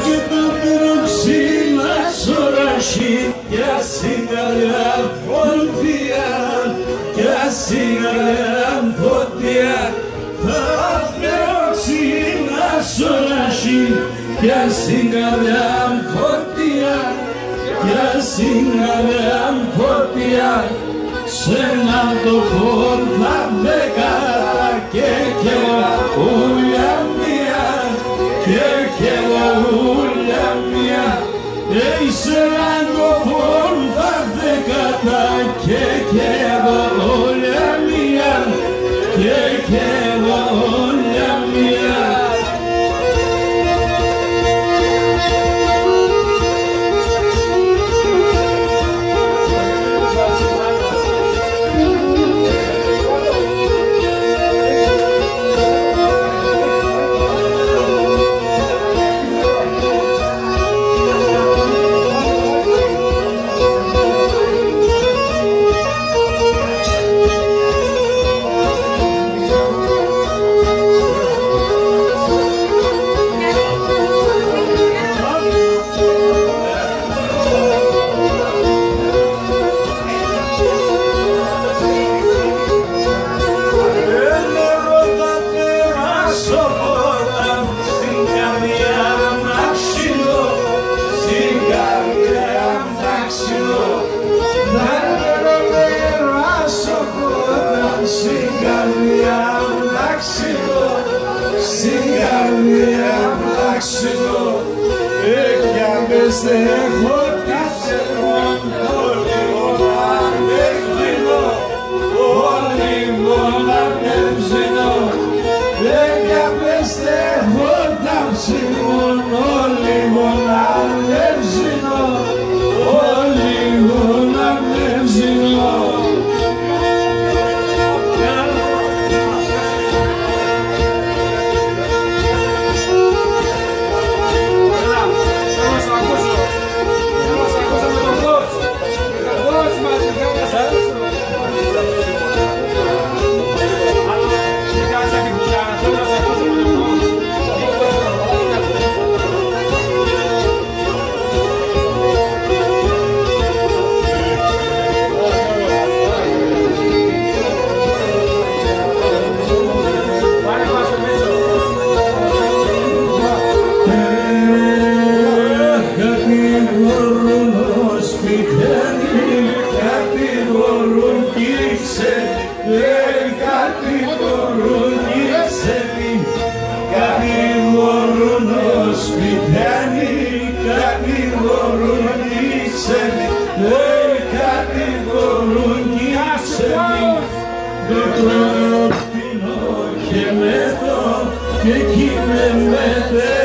και το πυροξύνα σωραχή κι ασίγαλα φωτιά κι ασίγαλα φωτιά θα πυροξύνα σωραχή κι ασίγαλα φωτιά κι ασίγαλα φωτιά σε ένα τοπόν θα βέκαρα και ούλια μία και ούλια μία σε ένα τοπόν θα βέκαρα και ούλια μία και ούλια μία. Και εκεί με